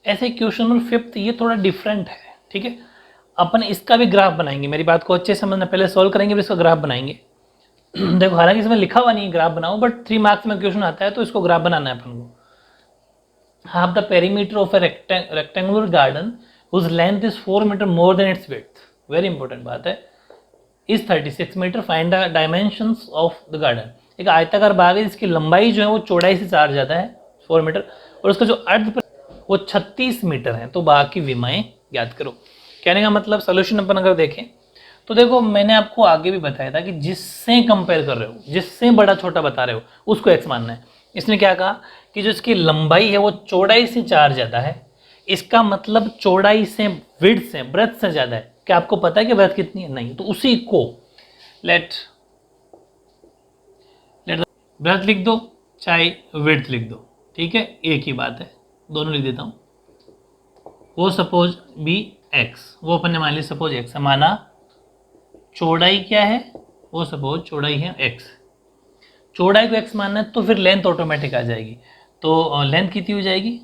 ऐसे question number 5 ये थोड़ा डिफरेंट है, ठीक है। अपन इसका भी ग्राफ बनाएंगे, मेरी बात को अच्छे से समझना, पहले सॉल्व करेंगे फिर इसका ग्राफ बनाएंगे। देखो हालांकि इसमें लिखा हुआ नहीं है ग्राफ बनाओ, बट 3 मार्क्स में क्वेश्चन आता है तो इसको ग्राफ बनाना है अपन को। Half the perimeter of a rectangular garden whose length is 4 metre more than its width, very important बात है, is 36 metre, find the dimensions of the garden. एक आयताकार बाग है जिसकी लंबाई जो है वो चौड़ाई से 4 ज़्यादा है 4 मीटर, और उसका जो अर्ध वो 36 मीटर है, तो बाग की विमाएं ज्ञात करो। कहने का मतलब सोल्यूशन अपन अगर देखें तो देखो मैंने आपको आगे भी बताया था कि जिससे कंपेयर कर रहे हो, जिससे बड़ा छोटा बता रहे हो उसको एक्स मानना है। इसने क्या कहा कि जो इसकी लंबाई है वो चौड़ाई से 4 ज़्यादा है, इसका मतलब चौड़ाई से विड्थ से ब्रेथ से ज़्यादा है। क्या आपको पता है कि ब्रेथ कितनी है? नहीं। तो उसी को लेट ब्रेथ लिख दो चाहे विड्थ लिख दो, ठीक है, एक ही बात है, दोनों लिख देता हूँ। वो सपोज बी एक्स, वो अपन ने मान ली सपोज एक्स है, माना चौड़ाई क्या है, वो सपोज चौड़ाई है एक्स, चौड़ाई को एक्स मानना है तो फिर लेंथ ऑटोमेटिक आ जाएगी। तो लेंथ कितनी हो जाएगी?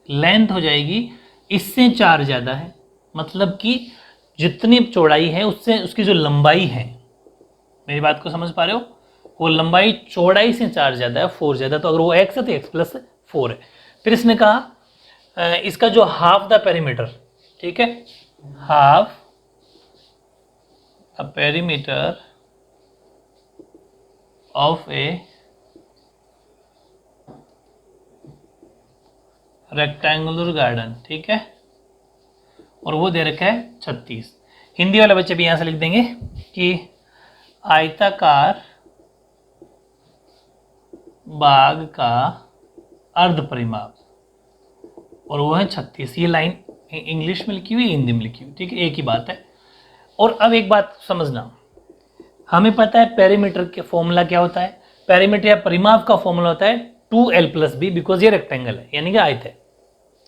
लेंथ हो जाएगी इससे 4 ज़्यादा है, मतलब कि जितनी चौड़ाई है उससे उसकी जो लंबाई है, मेरी बात को समझ पा रहे हो, वो लंबाई चौड़ाई से 4 ज़्यादा है, 4 ज़्यादा, तो अगर वो एक्स है तो एक्स प्लस 4 है। फिर इसने कहा इसका जो हाफ द पेरीमीटर, ठीक है, half a perimeter of a rectangular garden, ठीक है, और वो दे रखा है 36। हिंदी वाले बच्चे भी यहां से लिख देंगे कि आयताकार बाग का अर्ध परिमाप, और वो है 36। ये लाइन इंग्लिश में लिखी हुई, हिंदी में लिखी हुई, ठीक है, एक ही बात है। और अब एक बात समझना, हमें पता है पेरीमीटर के फॉर्मूला क्या होता है, पेरीमीटर या परिमाप का फॉर्मूला होता है 2l+b, बिकॉज ये रेक्टेंगल है यानी कि आयत है।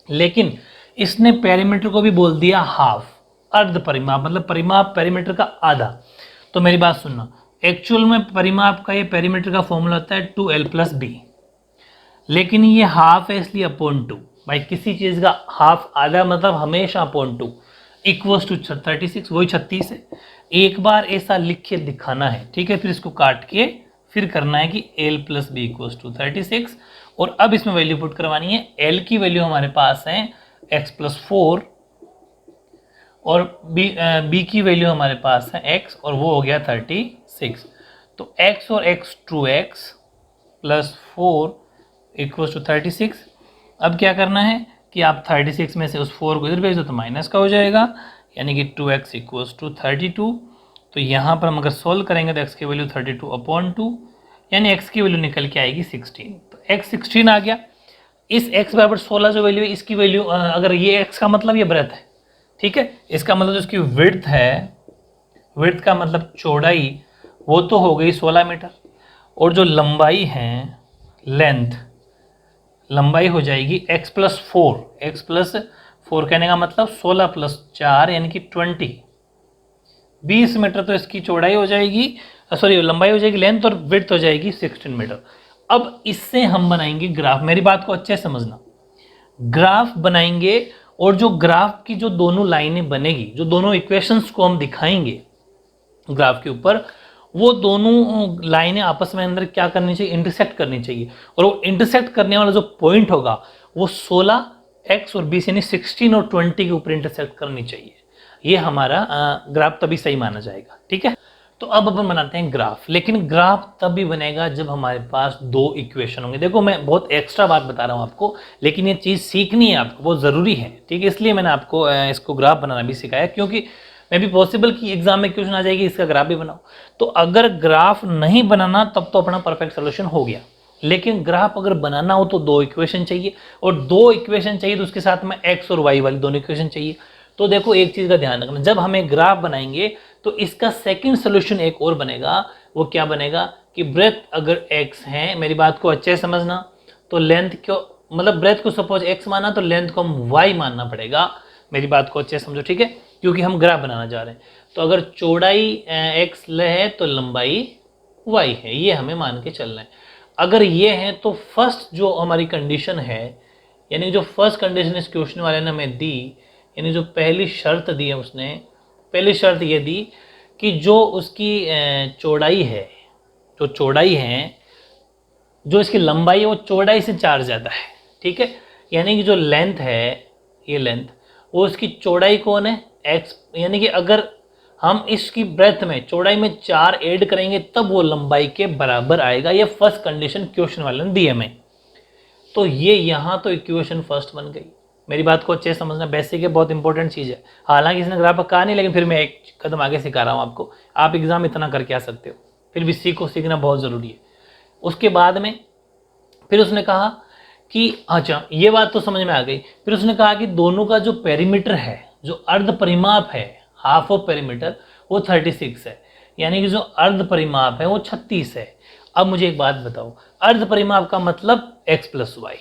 लेकिन इसने पेरीमीटर को भी बोल दिया हाफ, अर्ध परिमाप, मतलब परिमाप पेरीमीटर का आधा। तो मेरी बात सुनना, एक्चुअल में परिमाप का ये पेरीमीटर का फॉर्मूला होता है 2l+b, लेकिन ये हाफ है इसलिए अपॉन 2। भाई किसी चीज का हाफ आधा मतलब हमेशा अपॉन 2 इक्वल्स टू 36, वही 36 है। एक बार ऐसा लिख के दिखाना है, ठीक है, फिर इसको काट के फिर करना है कि l+b इक्वल्स टू 36, और अब इसमें वैल्यू पुट करवानी है। l की वैल्यू हमारे पास है x+4, और b की वैल्यू हमारे पास है x, और वो हो गया 36। तो x और x 2x + 4 इक्वल्स टू 36। अब क्या करना है कि आप 36 में से उस 4 को इधर भेज दो तो माइनस का हो जाएगा, यानी कि 2x इक्वल्स टू 32। तो यहाँ पर हम अगर सोल्व करेंगे तो x की वैल्यू 32/2, यानी x की वैल्यू निकल के आएगी 16। तो x 16 आ गया। इस x बराबर 16 जो वैल्यू है, इसकी वैल्यू अगर ये x का मतलब ये ब्रेथ है, ठीक है, इसका मतलब जो इसकी विड्थ है, विड्थ का मतलब चौड़ाई, वो तो हो गई 16 मीटर, और जो लंबाई है लेंथ, लंबाई हो जाएगी x+4, x+4 कहने का मतलब 16 + 4 यानी कि 20 मीटर, तो इसकी चौड़ाई हो जाएगी, सॉरी लंबाई हो जाएगी लेंथ, और विड्थ हो जाएगी 16 मीटर। अब इससे हम बनाएंगे ग्राफ, मेरी बात को अच्छे से समझना, ग्राफ बनाएंगे, और जो ग्राफ की जो दोनों लाइनें बनेगी, जो दोनों इक्वेशंस को हम दिखाएंगे ग्राफ के ऊपर, वो दोनों लाइनें आपस में अंदर क्या करनी चाहिए, इंटरसेक्ट करनी चाहिए, और वो इंटरसेक्ट करने वाला जो पॉइंट होगा वो 16, x और 20 यानी 16 और 20 के ऊपर इंटरसेक्ट करनी चाहिए। ये हमारा ग्राफ तभी सही माना जाएगा, ठीक है। तो अब अपन बनाते हैं ग्राफ, लेकिन ग्राफ तब भी बनेगा जब हमारे पास 2 इक्वेशन होंगे। देखो मैं बहुत एक्स्ट्रा बात बता रहा हूँ आपको, लेकिन ये चीज़ सीखनी है आपको, बहुत ज़रूरी है, ठीक है, इसलिए मैंने आपको इसको ग्राफ बनाना भी सिखाया, क्योंकि मे भी पॉसिबल कि एग्जाम में क्वेश्चन आ जाएगी इसका ग्राफ भी बनाओ। तो अगर ग्राफ नहीं बनाना तब तो अपना परफेक्ट सोल्यूशन हो गया, लेकिन ग्राफ अगर बनाना हो तो 2 इक्वेशन चाहिए, और 2 इक्वेशन चाहिए तो उसके साथ में x और y वाली दोनों इक्वेशन चाहिए। तो देखो एक चीज़ का ध्यान रखना, जब हमें ग्राफ बनाएंगे तो इसका सेकंड सोल्यूशन एक और बनेगा। वो क्या बनेगा कि ब्रेथ अगर x है, मेरी बात को अच्छे से समझना, तो लेंथ को, मतलब ब्रेथ को सपोज x माना तो लेंथ को हम y मानना पड़ेगा। मेरी बात को अच्छे से समझो, ठीक है, क्योंकि हम ग्राफ बनाना जा रहे हैं। तो अगर चौड़ाई x है तो लंबाई y है, ये हमें मान के चलना है। अगर ये है तो फर्स्ट जो हमारी कंडीशन है यानी जो फर्स्ट कंडीशन इस क्वेश्चन वाले ने हमें दी, यानी जो पहली शर्त दी है उसने, पहली शर्त ये दी कि जो उसकी चौड़ाई है, जो चौड़ाई है, जो इसकी लंबाई है वो चौड़ाई से 4 ज़्यादा है, ठीक है। यानी कि जो लेंथ है, ये लेंथ, वो इसकी चौड़ाई कौन है, x, यानी कि अगर हम इसकी ब्रेथ में चौड़ाई में 4 ऐड करेंगे तब वो लंबाई के बराबर आएगा। ये फर्स्ट कंडीशन क्वेश्चन वाले ने दी हमें। तो ये यहाँ तो इक्वेशन फर्स्ट बन गई। मेरी बात को अच्छे से समझना, बेसिक है, बहुत इंपॉर्टेंट चीज़ है। हालांकि इसने ग्राफ कहा नहीं, लेकिन फिर मैं एक कदम आगे सिखा रहा हूँ आपको। आप एग्जाम इतना करके आ सकते हो, फिर भी सीखना बहुत ज़रूरी है। उसके बाद में फिर उसने कहा कि अच्छा, ये बात तो समझ में आ गई। फिर उसने कहा कि दोनों का जो पेरीमीटर है, जो अर्ध परिमाप है, हाफ ऑफ पेरीमीटर, वो 36 है। यानी कि जो अर्ध परिमाप है वो 36 है। अब मुझे एक बात बताओ, अर्ध परिमाप का मतलब x प्लस वाई,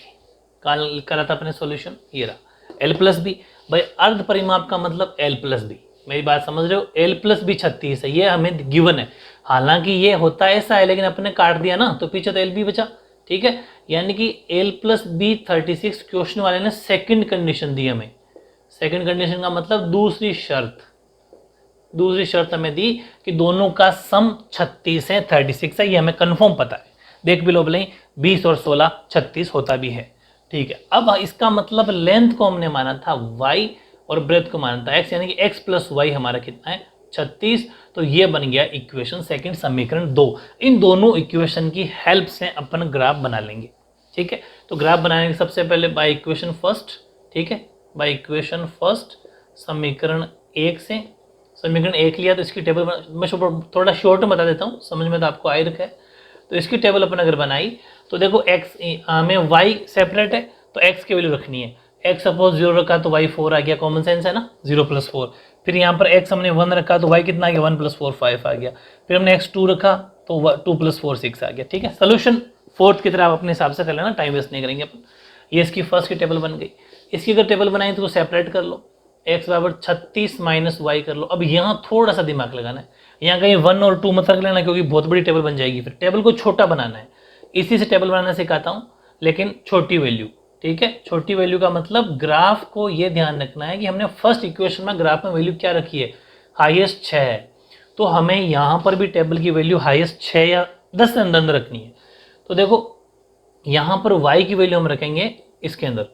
कल करा था अपने सॉल्यूशन, ये रहा l प्लस बी। भाई अर्ध परिमाप का मतलब l प्लस बी, मेरी बात समझ रहे हो, l प्लस बी 36 है, ये हमें गिवन है। हालांकि ये होता ऐसा है, लेकिन अपने काट दिया ना, तो पीछे तो l बी बचा, ठीक है। यानी कि l प्लस बी 36 क्वेश्चन वाले ने सेकंड कंडीशन दी हमें। सेकंड कंडीशन का मतलब दूसरी शर्त हमें दी कि दोनों का सम 36 है, 36 है, ये हमें कंफर्म पता है। देख भी लो भले 20 और 16 36 होता भी है, ठीक है। अब इसका मतलब लेंथ को हमने माना था y और ब्रेथ को माना था x, यानी कि x प्लस वाई हमारा कितना है 36। तो ये बन गया इक्वेशन सेकंड, समीकरण 2। इन दोनों इक्वेशन की हेल्प से अपन ग्राफ बना लेंगे, ठीक है। तो ग्राफ बनाने के सबसे पहले बाय इक्वेशन फर्स्ट, ठीक है, बाय इक्वेशन फर्स्ट समीकरण 1 से, समीकरण 1 लिया तो इसकी टेबल मैं थोड़ा शॉर्ट में बता देता हूँ, समझ में तो आपको आए रखा है। तो इसकी टेबल अपन अगर बनाई तो देखो x हमें y सेपरेट है, तो x की वैल्यू रखनी है। x सपोज 0 रखा तो y 4 आ गया, कॉमन सेंस है ना, 0 प्लस 4। फिर यहाँ पर x हमने 1 रखा तो y कितना आ गया, 1 प्लस 4 5 आ गया। फिर हमने x 2 रखा तो 2 प्लस 4 6 आ गया, ठीक है। सोल्यूशन फोर्थ की तरह आप अपने हिसाब से कर लेना, टाइम वेस्ट नहीं करेंगे अपन। ये इसकी फर्स्ट की टेबल बन गई। इसकी अगर टेबल बनाई तो सेपरेट कर लो, x बराबर 36 माइनस वाई कर लो। अब यहाँ थोड़ा सा दिमाग लगाना है, यहाँ कहीं 1 और 2 मत रख लेना, क्योंकि बहुत बड़ी टेबल बन जाएगी। फिर टेबल को छोटा बनाना है, इसी से टेबल बनाना सिखाता हूँ, लेकिन छोटी वैल्यू, ठीक है। छोटी वैल्यू का मतलब ग्राफ को ये ध्यान रखना है कि हमने फर्स्ट इक्वेशन में ग्राफ में वैल्यू क्या रखी है, हाईएस्ट 6 है, तो हमें यहाँ पर भी टेबल की वैल्यू हाईएस्ट 6 या 10 से अंदर रखनी है। तो देखो यहाँ पर y की वैल्यू हम रखेंगे इसके अंदर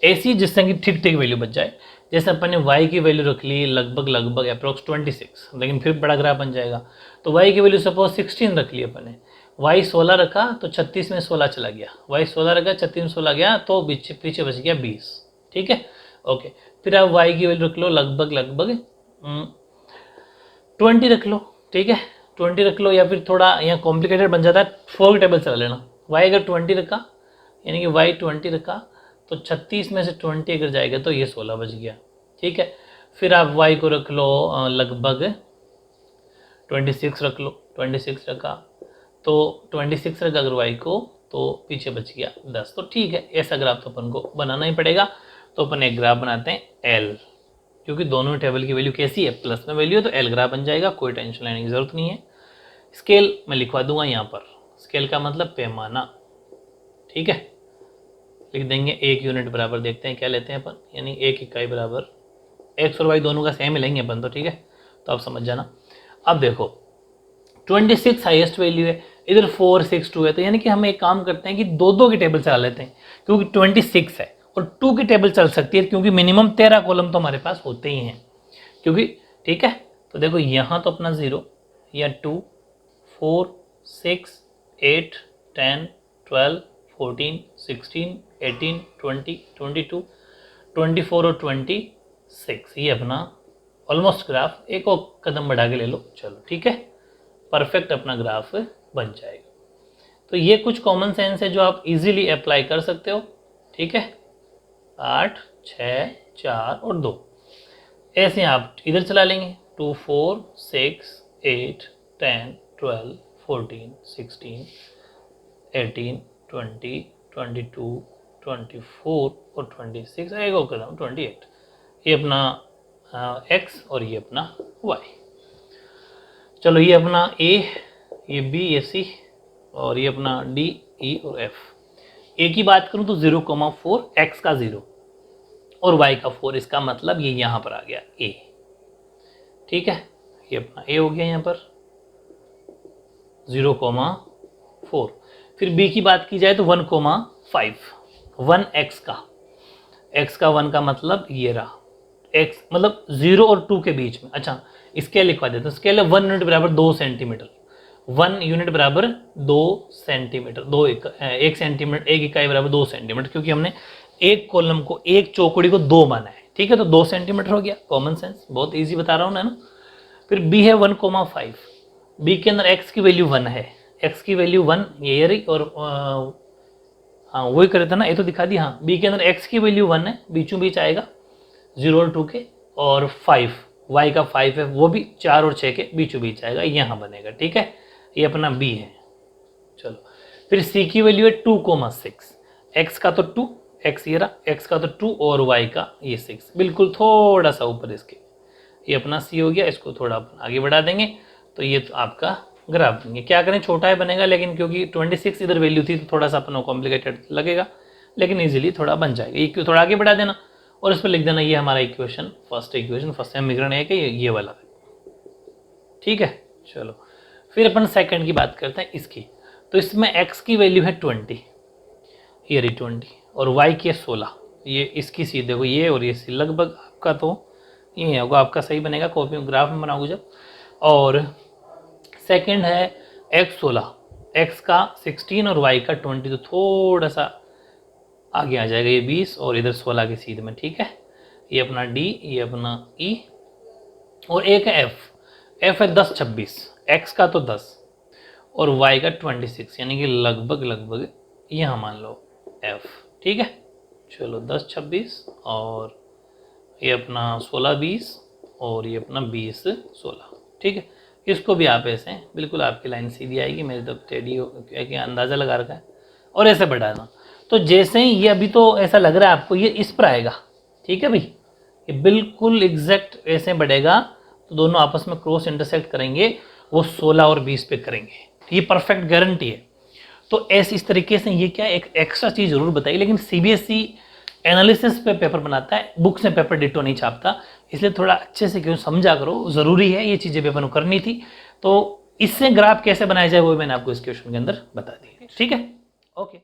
ऐसी, जिससे कि ठीक ठीक वैल्यू बच जाए। जैसे अपन ने y की वैल्यू रख ली लगभग अप्रोक्स 26, लेकिन फिर बड़ा ग्राफ बन जाएगा। तो y की वैल्यू सपोज 16 रख ली अपन ने, y 16 रखा तो 36 में 16 चला गया, y 16 रखा 36 में 16 गया, तो पीछे बच गया 20, ठीक है, ओके। फिर आप y की वैल्यू रख लो लगभग 20 रख लो, ठीक है, 20 रख लो, या फिर थोड़ा यहाँ कॉम्प्लिकेटेड बन जाता है, 4 टेबल चला लेना। y अगर 20 रखा, यानी कि y 20 रखा तो 36 में से 20 अगर जाएगा तो ये 16 बच गया, ठीक है। फिर आप y को रख लो लगभग 26 रख लो, 26 रखा तो 26 रखा अगर y को, तो पीछे बच गया 10। तो ठीक है, ऐसा ग्राफ तो अपन को बनाना ही पड़ेगा। तो अपन एक ग्राफ बनाते हैं L, क्योंकि दोनों टेबल की वैल्यू कैसी है, प्लस में वैल्यू है, तो L ग्राफ बन जाएगा, कोई टेंशन लेने की जरूरत नहीं है। स्केल मैं लिखवा दूंगा यहाँ पर, स्केल का मतलब पैमाना, ठीक है, लिख देंगे 1 यूनिट बराबर, देखते हैं क्या लेते हैं अपन, यानी 1 इकाई बराबर x और y दोनों का सेम ही लेंगे अपन, तो ठीक है, तो आप समझ जाना। अब देखो 26 हाईएस्ट वैल्यू है, इधर 4 6 2 है, तो यानी कि हम एक काम करते हैं कि दो की टेबल चला लेते हैं, क्योंकि 26 है और 2 की टेबल चल सकती है, क्योंकि मिनिमम 13 कॉलम तो हमारे पास होते ही हैं, क्योंकि ठीक है। तो देखो यहाँ तो अपना 0 या 2 4 6 8 10 12 14 16 18 20 22 24 और 26, ये अपना ऑलमोस्ट ग्राफ एक और कदम बढ़ा के ले लो, चलो ठीक है, परफेक्ट अपना ग्राफ बन जाएगा। तो ये कुछ कॉमन सेंस है जो आप इजीली अप्लाई कर सकते हो, ठीक है। 8 6 4 और 2 ऐसे आप इधर चला लेंगे, 2 4 6 8 10 12 14 16 18 20 22 24 और 26, एक और कदम 28, ये अपना x और ये अपना y। चलो ये अपना a, ये b, ये c और ये अपना d, e और f। ए की बात करूं तो 0,4 एक्स का 0 और वाई का 4, इसका मतलब ये यहां पर आ गया ए। ठीक है, ये अपना ए हो गया यहां पर 0,4। फिर बी की बात की जाए तो 1,5, 1 एक्स का, एक्स का 1 का मतलब ये रहा, एक्स मतलब 0 और 2 के बीच में। अच्छा, स्केल लिखवा देते हैं। स्केल है 1 यूनिट बराबर 2 सेंटीमीटर, 1 यूनिट बराबर 2 सेंटीमीटर, 1 सेंटीमीटर, 1 इकाई बराबर 2 सेंटीमीटर, क्योंकि हमने एक कॉलम को, एक चौकड़ी को 2 माना है। ठीक है, तो 2 सेंटीमीटर हो गया, कॉमन सेंस, बहुत इजी बता रहा हूँ ना। फिर बी है 1,5, बी के अंदर एक्स की वैल्यू 1 है, एक्स की वैल्यू 1 ये रही, और हाँ वही करे था ना, ये तो दिखा दी। हाँ, बी के अंदर एक्स की वैल्यू 1 है, बीचों बीच आएगा 0 और 2 के, और 5 वाई का 5 है, वो भी 4 और 6 के बीचों बीच आएगा, यहाँ बनेगा। ठीक है, ये अपना बी है। चलो, फिर सी की वैल्यू है 2,6, एक्स का तो 2, एक्स ये रहा, एक्स का तो 2 और वाई का ये 6, बिल्कुल थोड़ा सा ऊपर इसके, ये अपना सी हो गया। इसको थोड़ा अपन आगे बढ़ा देंगे तो ये तो आपका ग्राफ बनेंगे। क्या करें, छोटा है बनेगा, लेकिन क्योंकि 26 इधर वैल्यू थी तो थोड़ा सा अपन को कॉम्प्लिकेटेड लगेगा, लेकिन इजीली थोड़ा बन जाएगा। ये थोड़ा आगे बढ़ा देना और इस पर लिख देना ये हमारा इक्वेशन, फर्स्ट समीकरण है कि ये वाला है। ठीक है, चलो फिर अपन सेकंड की बात करते हैं इसकी। तो इसमें x की वैल्यू है 20, ये रही 20, और y की है 16। ये इसकी सी देखो, ये और ये सी लगभग आपका तो ये होगा, आपका सही बनेगा कॉपी में ग्राफ में बनाओगे जब। और सेकंड है x 16, x का 16 और y का 20, तो थोड़ा सा आगे आ जाएगा, ये 20 और इधर 16 के सीध में। ठीक है, ये अपना d, ये अपना e, और एक है f है 10 26, x का तो 10 और y का 26, यानी कि लगभग यहाँ मान लो f। ठीक है, चलो 10 26 और ये अपना 16 20 और ये अपना 20 16। ठीक है, इसको भी आप ऐसे बिल्कुल आपकी लाइन सीधी आएगी, मेरे तो टेढ़ी हो कि अंदाज़ा लगा रखा है, और ऐसे बढ़ाना। तो जैसे ही ये अभी तो ऐसा लग रहा है आपको ये इस पर आएगा। ठीक है भाई, ये बिल्कुल एग्जैक्ट ऐसे बढ़ेगा, तो दोनों आपस में क्रॉस इंटरसेक्ट करेंगे, वो 16 और 20 पे करेंगे, ये परफेक्ट गारंटी है। तो ऐसे इस तरीके से ये क्या एक एक्स्ट्रा चीज़ जरूर बताई, लेकिन सीबीएसई एनालिसिस पे पेपर बनाता है, बुक से पेपर डिटो नहीं छापता, इसलिए थोड़ा अच्छे से क्यों समझा करो, ज़रूरी है ये चीज़ें पेपर को करनी थी। तो इससे ग्राफ कैसे बनाया जाए वो मैंने आपको इस क्वेश्चन के अंदर बता दी। ठीक है, ओके।